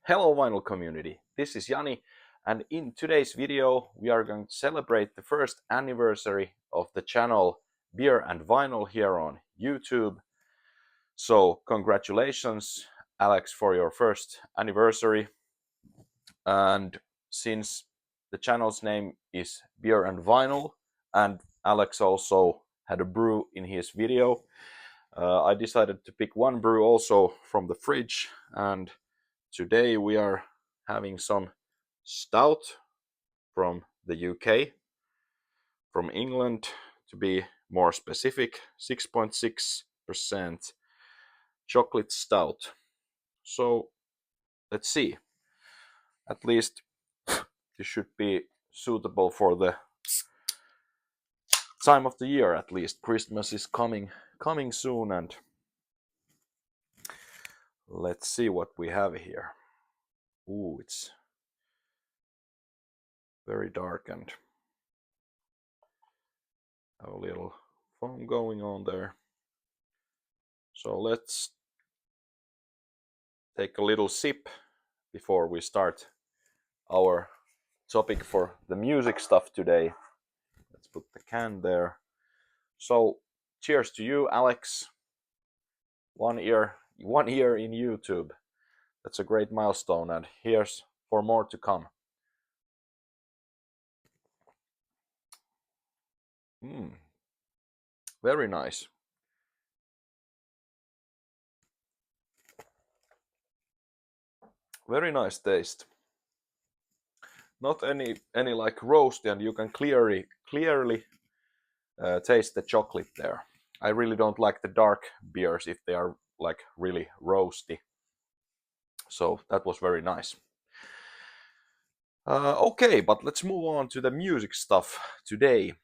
Hello vinyl community, this is Jani, and in today's video we are going to celebrate the first anniversary of the channel Beer and Vinyl here on YouTube. So congratulations Alex for your first anniversary, and since the channel's name is Beer and Vinyl and Alex also had a brew in his video, I decided to pick one brew also from the fridge, and today we are having some stout from the UK, from England to be more specific, 6.6% chocolate stout. So let's see, at least this should be suitable for the time of the year. At least Christmas is coming soon, and let's see what we have here. Ooh, it's very dark and have a little foam going on there. So let's take a little sip before we start our topic for the music stuff today. Let's put the can there. So cheers to you, Alex. 1 year in YouTube. That's a great milestone, and here's for more to come. Very nice. Very nice taste. Not any like roasty, and you can clearly taste the chocolate there. I really don't like the dark beers if they are like really roasty. So that was very nice. Okay, but let's move on to the music stuff today.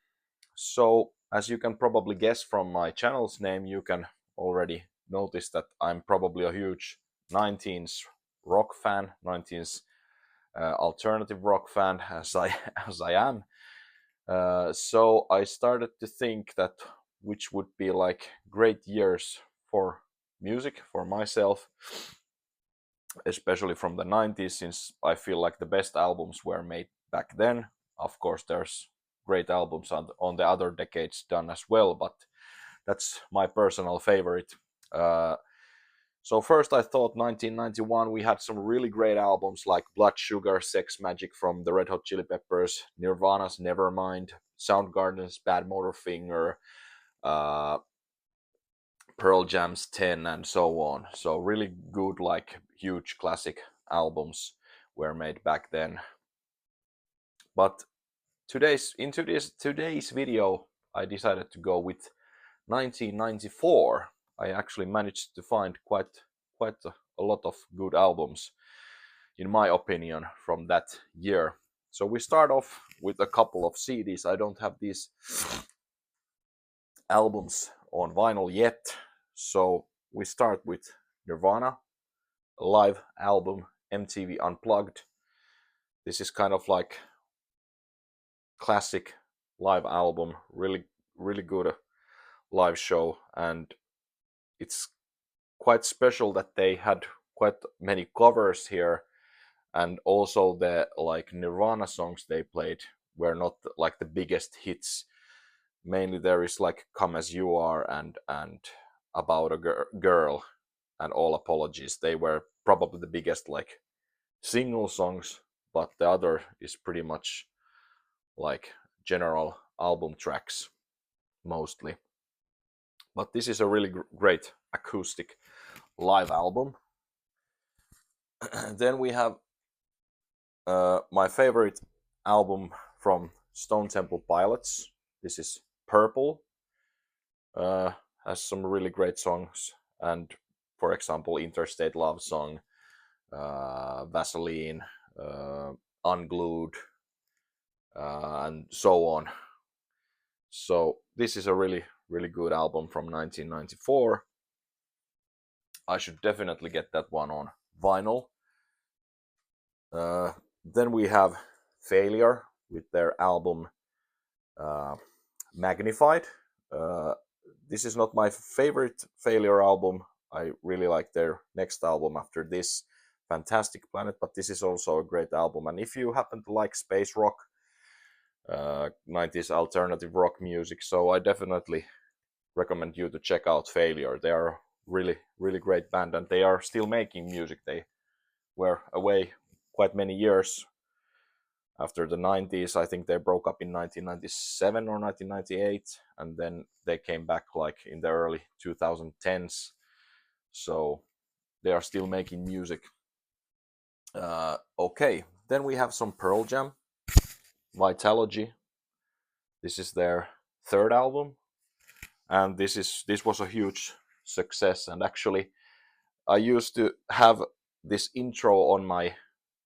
So as you can probably guess from my channel's name, you can already notice that I'm probably a huge 19s rock fan, 19s alternative rock fan, as I am. So I started to think that which would be like great years for music for myself, especially from the 90s, since I feel like the best albums were made back then. Of course, there's great albums on the other decades done as well, but that's my personal favorite. So first I thought 1991 we had some really great albums like Blood Sugar, Sex Magic from the Red Hot Chili Peppers, Nirvana's Nevermind, Soundgarden's Bad Motorfinger, Pearl Jam's 10, and so on. So really good, like huge classic albums were made back then. But today's video I decided to go with 1994. I actually managed to find quite a lot of good albums, in my opinion, from that year. So we start off with a couple of CDs. I don't have these albums on vinyl yet, so we start with Nirvana, a live album, MTV Unplugged. This is kind of like classic live album, really good live show, and it's quite special that they had quite many covers here, and also the like Nirvana songs they played were not like the biggest hits. Mainly there is like Come As You Are and About a Girl and All Apologies. They were probably the biggest like single songs, but the other is pretty much like general album tracks mostly. But this is a really great acoustic live album. Then we have my favorite album from Stone Temple Pilots. This is Purple. Has some really great songs, and for example Interstate Love Song, Vaseline, Unglued, and so on. So this is a really good album from 1994. I should definitely get that one on vinyl. Then we have Failure with their album Magnified. This is not my favorite Failure album. I really like their next album after this, Fantastic Planet, but this is also a great album. And if you happen to like space rock, 90s alternative rock music, so I definitely recommend you to check out Failure. They are really, really great band, and they are still making music. They were away quite many years after the 90s. I think they broke up in 1997 or 1998, and then they came back like in the early 2010s. So they are still making music. Okay, then we have some Pearl Jam, Vitalogy. This is their third album, and this was a huge success. And actually, I used to have this intro on my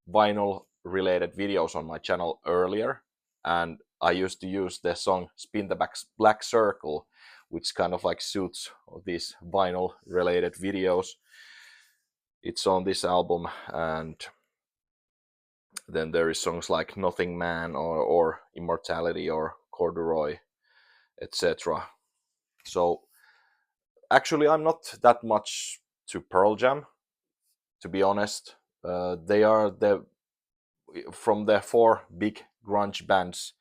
vinyl related videos on my channel earlier, and I used to use the song Spin the Black Circle, which kind of like suits these vinyl related videos. It's on this album, and then there is songs like Nothing Man or Immortality or Corduroy, etc. So actually, I'm not that much to Pearl Jam, to be honest. They are from the four big grunge bands,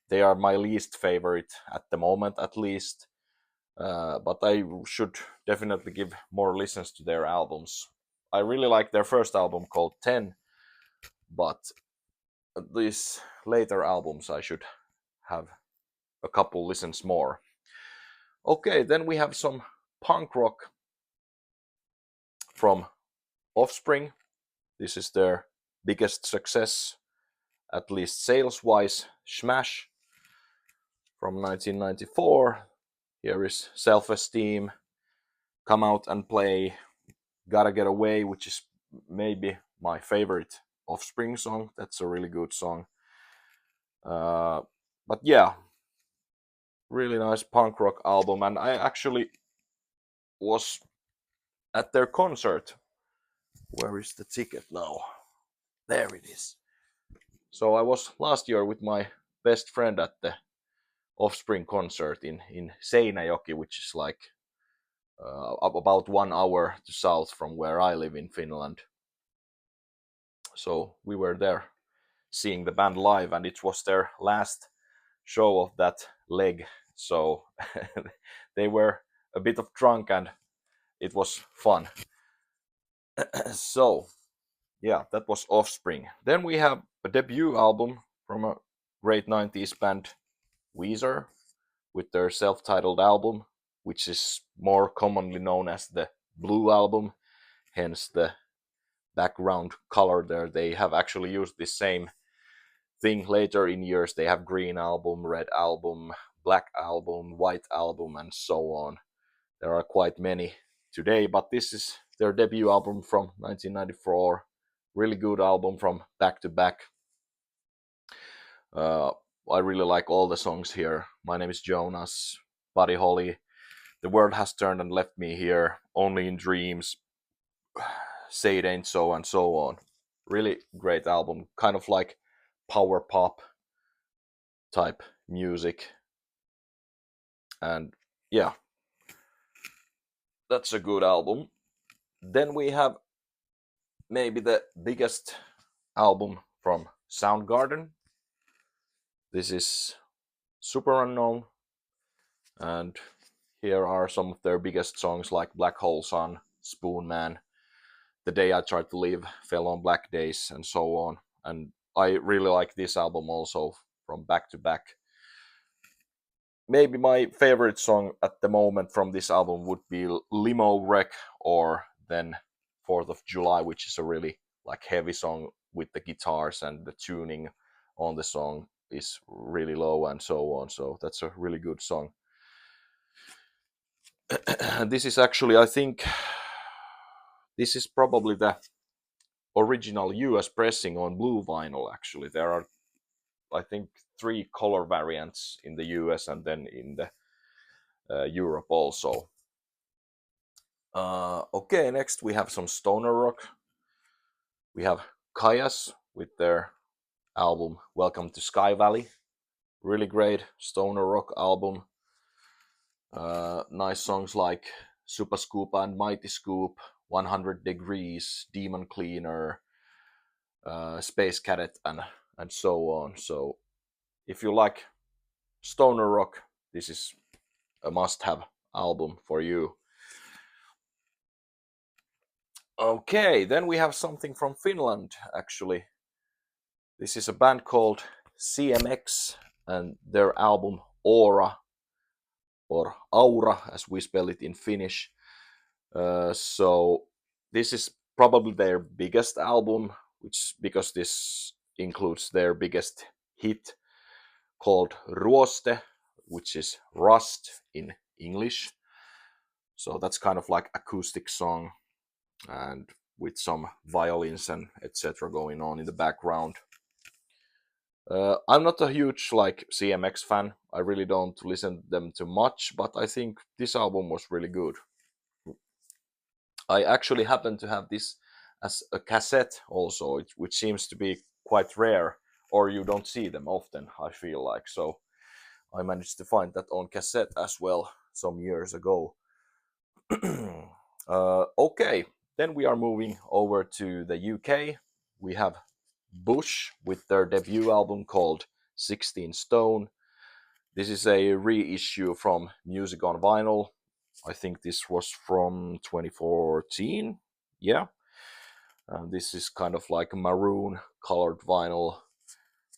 they are my least favorite at the moment, at least. But I should definitely give more listens to their albums. I really like their first album called 10, but these later albums I should have a couple listens more. Okay, then we have some punk rock from Offspring. This is their biggest success, at least sales-wise, Smash from 1994. Here is Self-Esteem, Come Out and Play, Gotta Get Away, which is maybe my favorite Offspring song. That's a really good song. But yeah, really nice punk rock album. And I actually was at their concert. Where is the ticket now? There it is. So I was last year with my best friend at the Offspring concert in Seinäjoki, which is like about 1 hour to south from where I live in Finland. So we were there seeing the band live, and it was their last show of that leg. So they were a bit of drunk, and it was fun. So yeah, that was Offspring. Then we have a debut album from a great 90s band, Weezer, with their self-titled album, which is more commonly known as the Blue Album, hence the background color there. They have actually used the same thing later in years. They have Green Album, Red Album, Black Album, White Album, and so on. There are quite many today, but this is their debut album from 1994. Really good album from back to back. I really like all the songs here. My Name is Jonas, Buddy Holly, The World Has Turned and Left Me Here, Only in Dreams, Say It Ain't So, and so on. Really great album, kind of like power pop type music. And yeah, that's a good album. Then we have maybe the biggest album from Soundgarden. This is Superunknown, and here are some of their biggest songs like Black Hole Sun, Spoon Man, The Day I Tried to Live, Fell on Black Days, and so on. And I really like this album also from back to back. Maybe my favorite song at the moment from this album would be Limo Wreck, or then 4th of July, which is a really like heavy song with the guitars, and the tuning on the song is really low and so on. So that's a really good song. This is actually, I think, this is probably the original US pressing on blue vinyl. Actually, there are, I think, 3 color variants in the US and then in the Europe also. Okay, next we have some stoner rock. We have Kyuss with their album Welcome to Sky Valley. Really great stoner rock album. Nice songs like Super Scoop and Mighty Scoop, 100 Degrees, Demon Cleaner, Space Cadet, and so on. So if you like stoner rock, this is a must-have album for you. Okay, then we have something from Finland, actually. This is a band called CMX, and their album Aura, or Aura as we spell it in Finnish. So this is probably their biggest album, because this includes their biggest hit called Ruoste, which is Rust in English. So that's kind of like acoustic song, and with some violins and etc. going on in the background. I'm not a huge like CMX fan. I really don't listen to them too much, but I think this album was really good. I actually happen to have this as a cassette also, which seems to be quite rare, or you don't see them often, I feel like. So I managed to find that on cassette as well some years ago. Okay, then we are moving over to the UK. We have Bush with their debut album called 16 Stone. This is a reissue from Music on Vinyl. I think this was from 2014. Yeah. This is kind of like a maroon colored vinyl.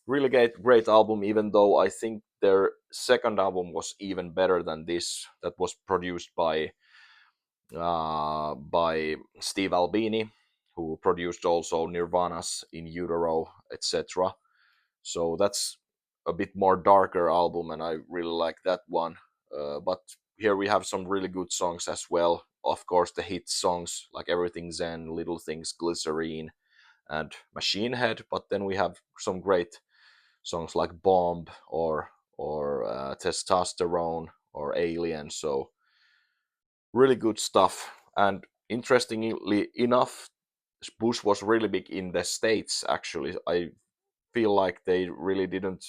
Really great album, even though I think their second album was even better than this. That was produced by Steve Albini, who produced also Nirvana's In Utero, etc. So that's a bit more darker album, and I really like that one. But here we have some really good songs as well. Of course, the hit songs like Everything Zen, Little Things, Glycerine, and Machine Head. But then we have some great songs like Bomb or Testosterone or Alien. So really good stuff. And interestingly enough, Bush was really big in the States. Actually, I feel like they really didn't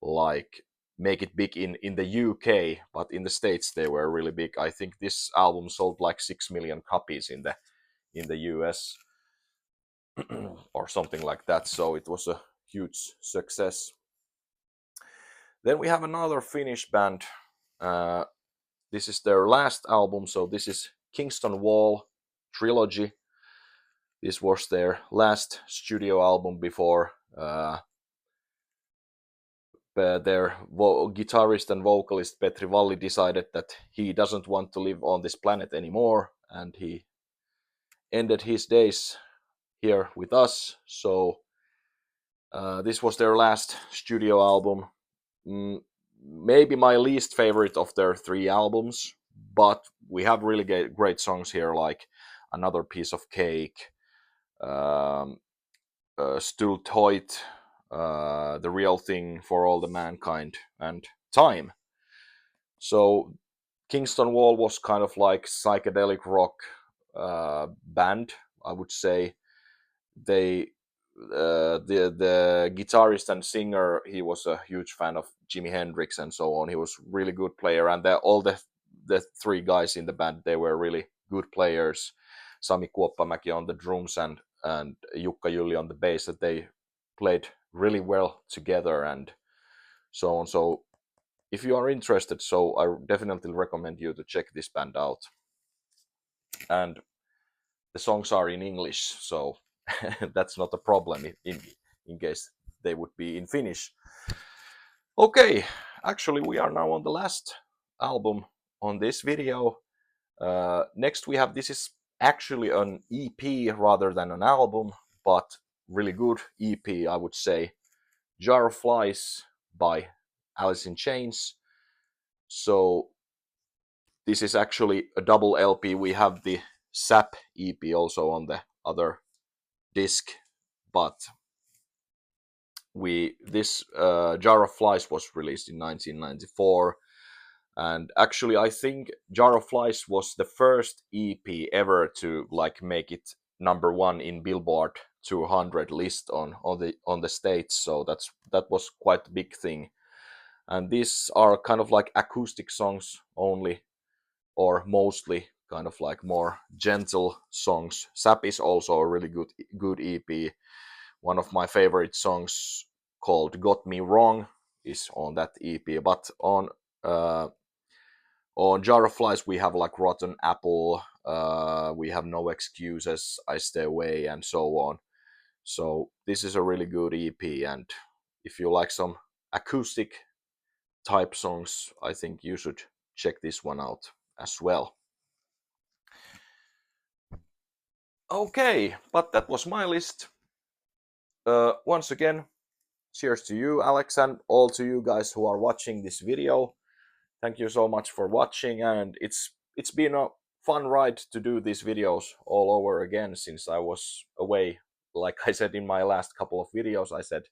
like make it big in the UK, but in the States they were really big. I think this album sold like 6 million copies in the US or something like that. So it was a huge success. Then we have another Finnish band. This is their last album, so this is Kingston Wall Trilogy. This was their last studio album before their guitarist and vocalist Petri Valli decided that he doesn't want to live on this planet anymore, and he ended his days here with us. So this was their last studio album. Maybe my least favorite of their 3 albums, but we have really great songs here, like Another Piece of Cake, Stultoit, The Real Thing, For All the Mankind, and Time. So Kingston Wall was kind of like psychedelic rock band, I would say. They the guitarist and singer, he was a huge fan of Jimi Hendrix and so on. He was really good player, and all the 3 guys in the band, they were really good players. Sami Kuoppamäki on the drums and Jukka Jylli on the bass. That they played really well together and so on. So if you are interested, so I definitely recommend you to check this band out. And the songs are in English, so that's not a problem in case they would be in Finnish. Okay, actually we are now on the last album on this video. Next we have, this is actually an EP rather than an album, but really good EP, I would say. Jar of Flies by Alice in Chains. So this is actually a double LP. We have the Sap EP also on the other disc, but this Jar of Flies was released in 1994, and actually I think Jar of Flies was the first EP ever to like make it #1 in Billboard 200 list on the States. So that was quite a big thing. And these are kind of like acoustic songs only, or mostly kind of like more gentle songs. Sap is also a really good EP. One of my favorite songs called Got Me Wrong is on that EP. But on Jar of Flies we have like Rotten Apple, we have No Excuses, I Stay Away, and so on. So this is a really good EP, and if you like some acoustic type songs, I think you should check this one out as well. Okay, but that was my list. Once again, cheers to you, Alex, and all to you guys who are watching this video. Thank you so much for watching, and it's been a fun ride to do these videos all over again since I was away. Like I said in my last couple of videos, I said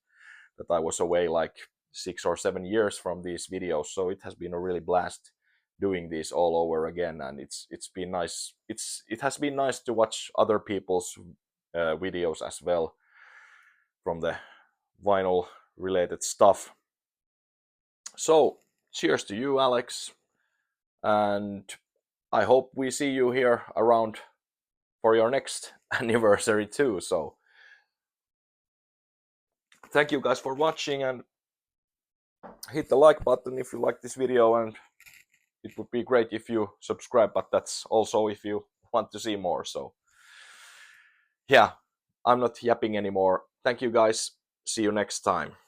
that I was away like 6 or 7 years from these videos, so it has been a really blast doing this all over again, and it's been nice. It has been nice to watch other people's videos as well from the vinyl related stuff. So cheers to you, Alex, and I hope we see you here around for your next anniversary too. So thank you guys for watching, and hit the like button if you like this video, and it would be great if you subscribe, but that's also if you want to see more. So yeah, I'm not yapping anymore. Thank you guys. See you next time.